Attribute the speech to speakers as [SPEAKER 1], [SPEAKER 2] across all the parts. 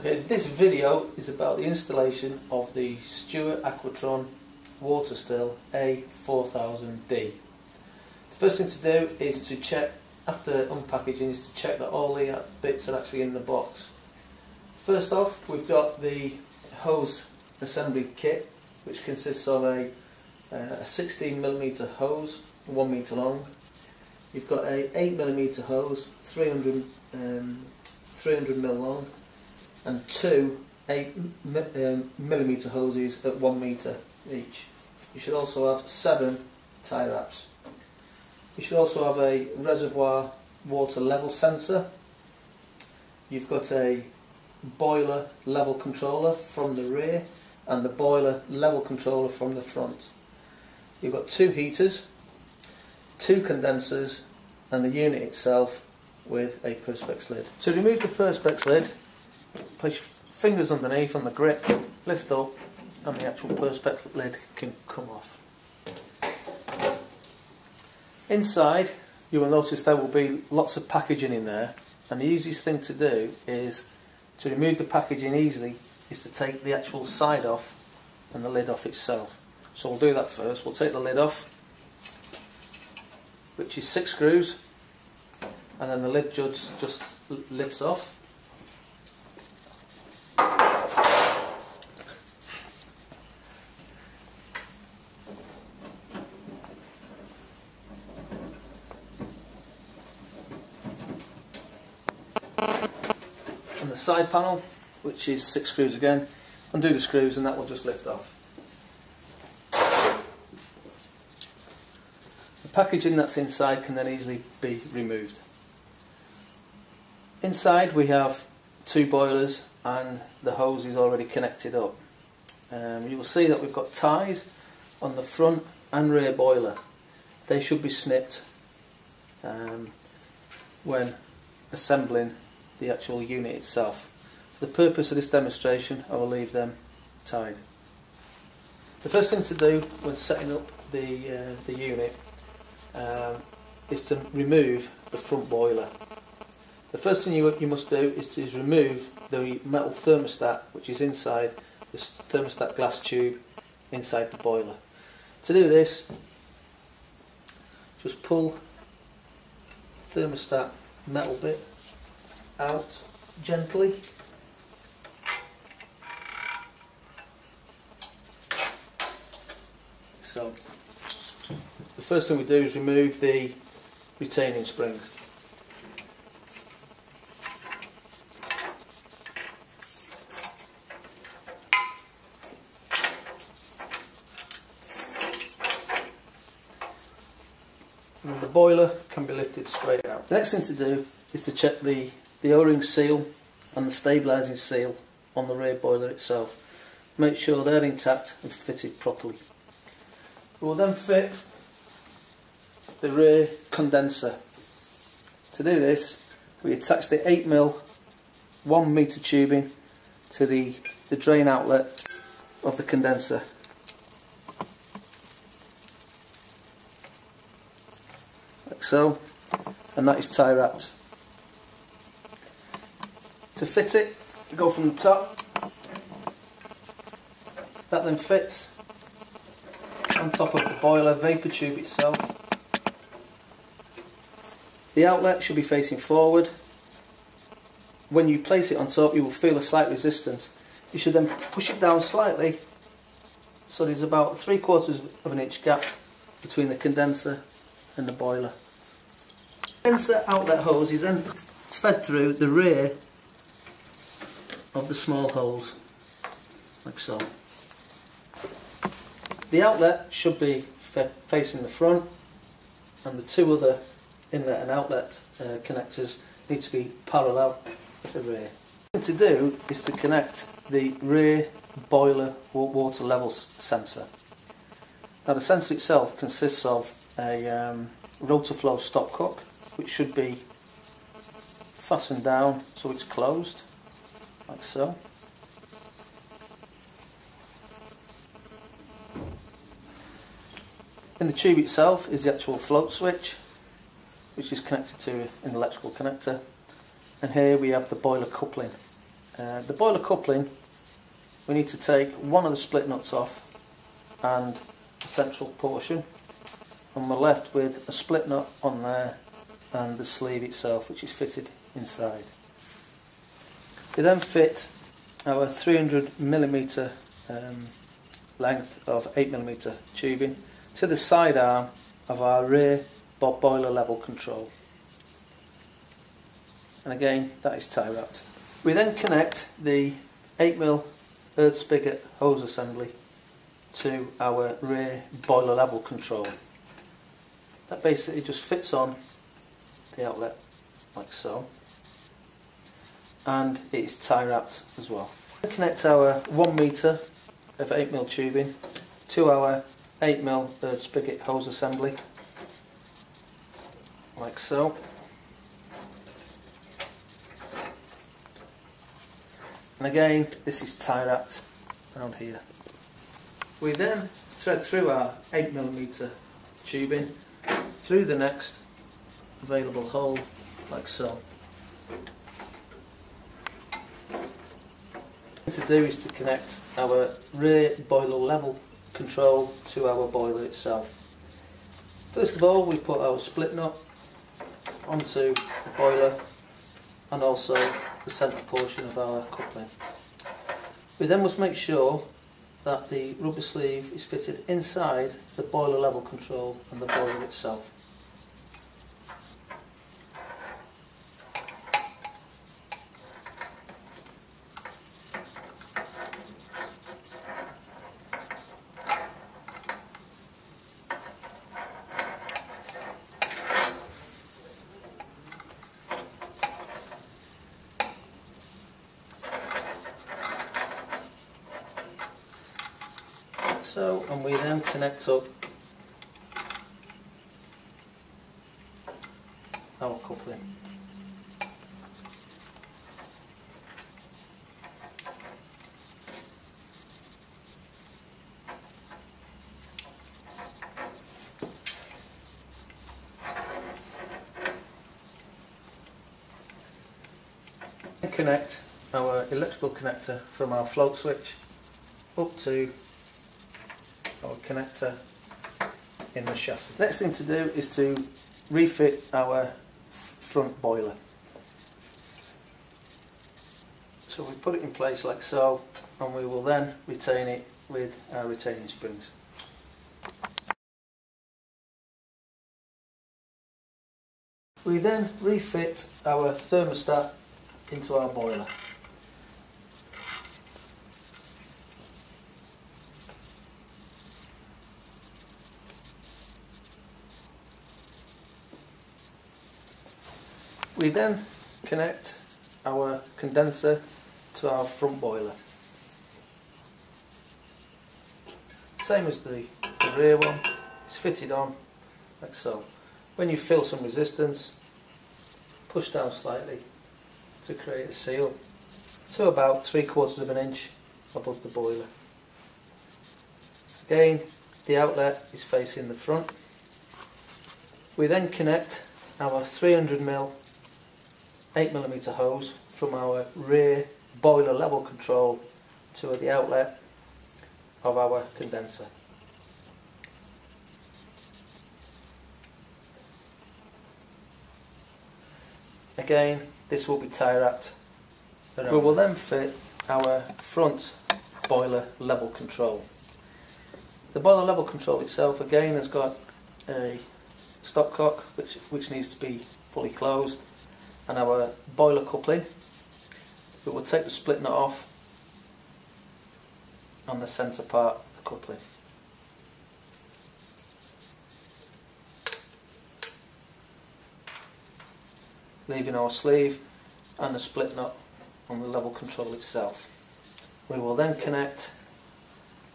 [SPEAKER 1] Okay, this video is about the installation of the Stuart Aquatron water still A4000D. The first thing to do is to check, after unpackaging, is to check that all the bits are actually in the box. First off, we've got the hose assembly kit, which consists of a 16mm hose, 1 metre long. You've got a 8mm hose, 300mm long, and two 8mm hoses at 1 metre each. You should also have 7 tie wraps. You should also have a reservoir water level sensor. You've got a boiler level controller from the rear and the boiler level controller from the front. You've got 2 heaters, 2 condensers, and the unit itself with a perspex lid. To remove the perspex lid, place your fingers underneath on the grip, lift up, and the actual perspex lid can come off. Inside, you will notice there will be lots of packaging in there, and the easiest thing to do is to remove the packaging easily is to take the actual side off and the lid off itself. So we'll do that first. We'll take the lid off, which is 6 screws, and then the lid just lifts off. And the side panel, which is 6 screws again, undo the screws and that will just lift off. The packaging that's inside can then easily be removed. Inside we have 2 boilers and the hose is already connected up. You will see that we've got ties on the front and rear boiler. They should be snipped when assembling the actual unit itself. For the purpose of this demonstration, I will leave them tied. The first thing to do when setting up the unit is to remove the front boiler. The first thing you must do is to remove the metal thermostat which is inside this thermostat glass tube inside the boiler. To do this, just pull the thermostat metal bit out gently. So the first thing we do is remove the retaining springs. And the boiler can be lifted straight out. The next thing to do is to check the O-ring seal and the stabilising seal on the rear boiler itself. Make sure they're intact and fitted properly. We will then fit the rear condenser. To do this, we attach the 8mm 1 metre tubing to the drain outlet of the condenser. Like so, and that is tie wrapped. To fit it, you go from the top. That then fits on top of the boiler vapour tube itself. The outlet should be facing forward. When you place it on top, you will feel a slight resistance. You should then push it down slightly, so there's about 3/4 of an inch gap between the condenser and the boiler. The condenser outlet hose is then fed through the rear of the small holes, like so. The outlet should be facing the front, and the 2 other inlet and outlet connectors need to be parallel to the rear. The thing to do is to connect the rear boiler water level sensor. Now the sensor itself consists of a rotor flow stopcock, which should be fastened down so it's closed, like so. In the tube itself is the actual float switch, which is connected to an electrical connector, and here we have the boiler coupling. The boiler coupling, we need to take one of the split nuts off and the central portion, and we're left with a split nut on there and the sleeve itself, which is fitted inside. We then fit our 300mm length of 8mm tubing to the side arm of our rear boiler level control, and again that is tie wrapped. We then connect the 8mm earth spigot hose assembly to our rear boiler level control. That basically just fits on the outlet like so, and it is tie wrapped as well. We connect our 1 metre of 8mm tubing to our 8mm earth spigot hose assembly like so. And again, this is tie wrapped around here. We then thread through our 8mm tubing through the next available hole like so. What to do is to connect our rear boiler level control to our boiler itself. First of all, we put our split nut onto the boiler and also the centre portion of our coupling. We then must make sure that the rubber sleeve is fitted inside the boiler level control and the boiler itself. So, and we then connect up our coupling. And connect our electrical connector from our float switch up to our connector in the chassis. Next thing to do is to refit our front boiler. So we put it in place like so, and we will then retain it with our retaining springs. We then refit our thermostat into our boiler. We then connect our condenser to our front boiler. Same as the rear one, it's fitted on like so. When you feel some resistance, push down slightly to create a seal to about 3/4 of an inch above the boiler. Again, the outlet is facing the front. We then connect our 300mm 8mm hose from our rear boiler level control to the outlet of our condenser. Again, this will be tie wrapped. We will then fit our front boiler level control. The boiler level control itself again has got a stopcock which needs to be fully closed, and our boiler coupling. We will take the split nut off on the centre part of the coupling. Leaving our sleeve and the split nut on the level control itself. We will then connect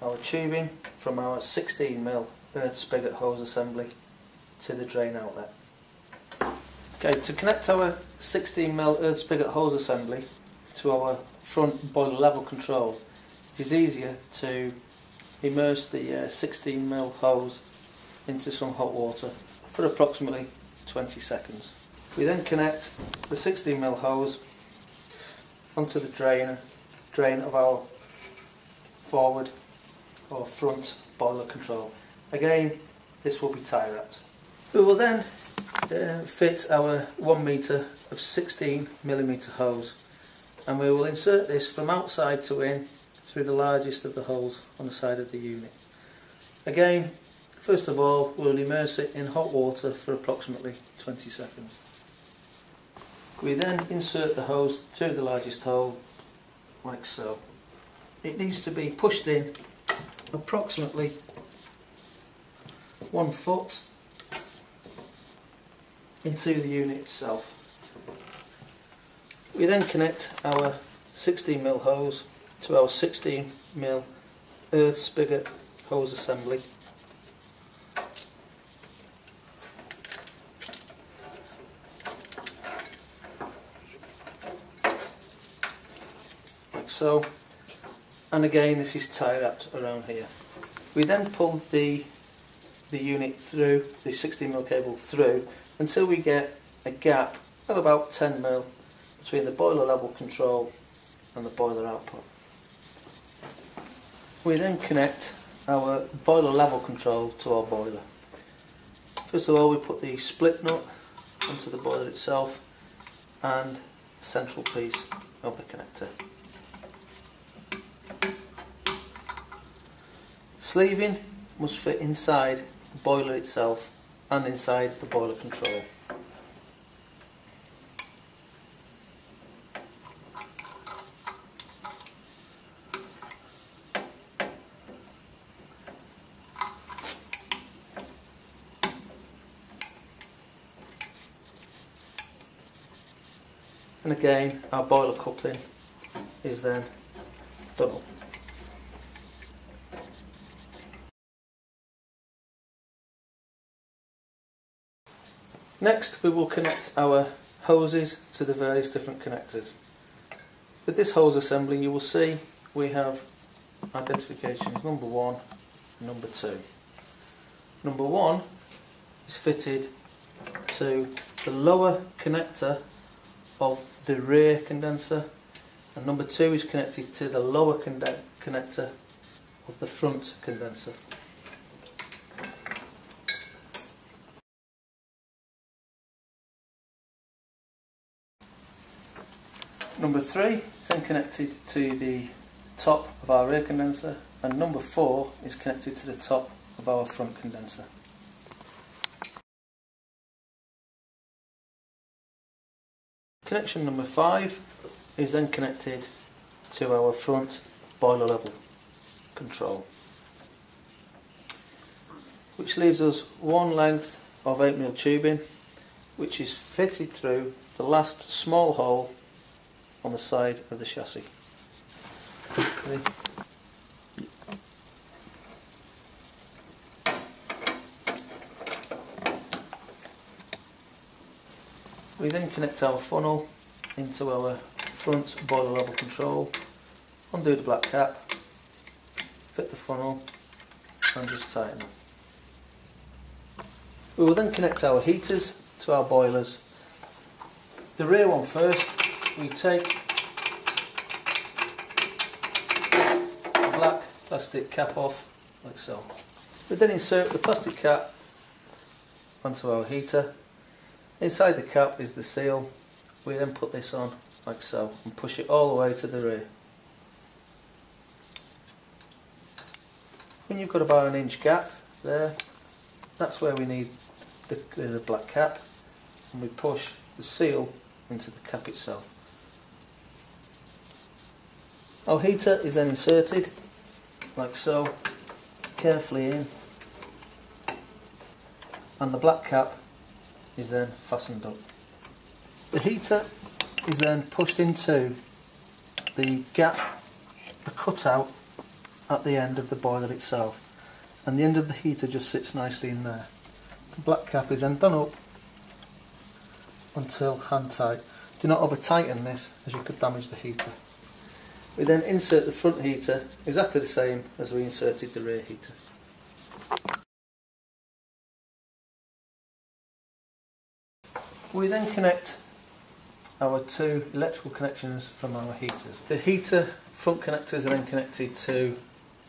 [SPEAKER 1] our tubing from our 16mm earth spigot hose assembly to the drain outlet. Okay, to connect our 16mm earth spigot hose assembly to our front boiler level control, it is easier to immerse the 16mm hose into some hot water for approximately 20 seconds. We then connect the 16mm hose onto the drain of our forward or front boiler control. Again, this will be tie wrapped. We will then fit our 1 metre of 16mm hose, and we will insert this from outside to in through the largest of the holes on the side of the unit. Again, first of all, we'll immerse it in hot water for approximately 20 seconds. We then insert the hose through the largest hole, like so. It needs to be pushed in approximately 1 foot into the unit itself. We then connect our 16mm hose to our 16mm earth spigot hose assembly. Like so. And again, this is tie wrapped around here. We then pull the unit through, the 16mm cable through, until we get a gap of about 10mm between the boiler level control and the boiler output. We then connect our boiler level control to our boiler. First of all, we put the split nut onto the boiler itself and the central piece of the connector. Sleeving must fit inside the boiler itself and inside the boiler control. And again, our boiler coupling is then done up. Next, we will connect our hoses to the various different connectors. With this hose assembly, you will see we have identifications number 1 and number 2. Number 1 is fitted to the lower connector of the rear condenser, and number 2 is connected to the lower connector of the front condenser. Number 3 is then connected to the top of our rear condenser, and number 4 is connected to the top of our front condenser. Connection number 5 is then connected to our front boiler level control, which leaves us one length of 8mm tubing, which is fitted through the last small hole on the side of the chassis. Okay. We then connect our funnel into our front boiler level control, undo the black cap, fit the funnel and just tighten it. We will then connect our heaters to our boilers. The rear one first. We take the black plastic cap off, like so. We then insert the plastic cap onto our heater. Inside the cap is the seal. We then put this on, like so, and push it all the way to the rear. When you've got about an inch gap there, that's where we need the black cap, and we push the seal into the cap itself. Our heater is then inserted, like so, carefully in, and the black cap is then fastened up. The heater is then pushed into the gap, the cutout at the end of the boiler itself, and the end of the heater just sits nicely in there. The black cap is then done up until hand tight. Do not over tighten this, as you could damage the heater. We then insert the front heater exactly the same as we inserted the rear heater. We then connect our two electrical connections from our heaters. The heater front connectors are then connected to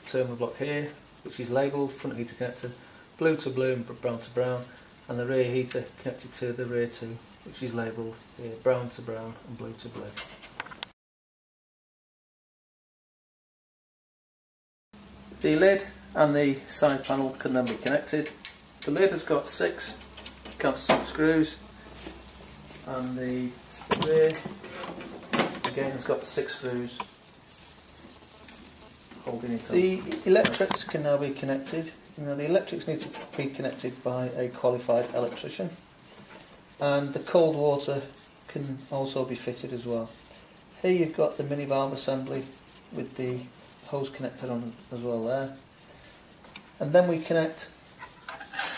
[SPEAKER 1] the terminal block here, which is labelled front heater connector, blue to blue and brown to brown, and the rear heater connected to the rear two, which is labelled here brown to brown and blue to blue. The lid and the side panel can then be connected. The lid has got 6 countersunk screws, and the rear again has got 6 screws holding it on. The electrics can now be connected. Now the electrics need to be connected by a qualified electrician, and the cold water can also be fitted as well. Here you've got the mini valve assembly with the hose connected on as well there, and then we connect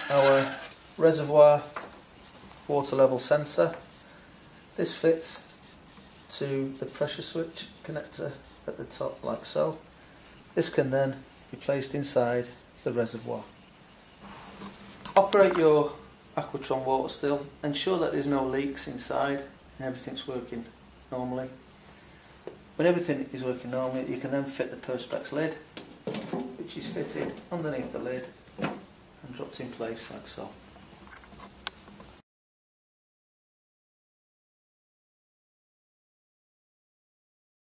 [SPEAKER 1] our reservoir water level sensor. This fits to the pressure switch connector at the top like so. This can then be placed inside the reservoir. Operate your Aquatron water still, ensure that there's no leaks inside and everything's working normally. When everything is working normally, you can then fit the Perspex lid, which is fitted underneath the lid and dropped in place like so.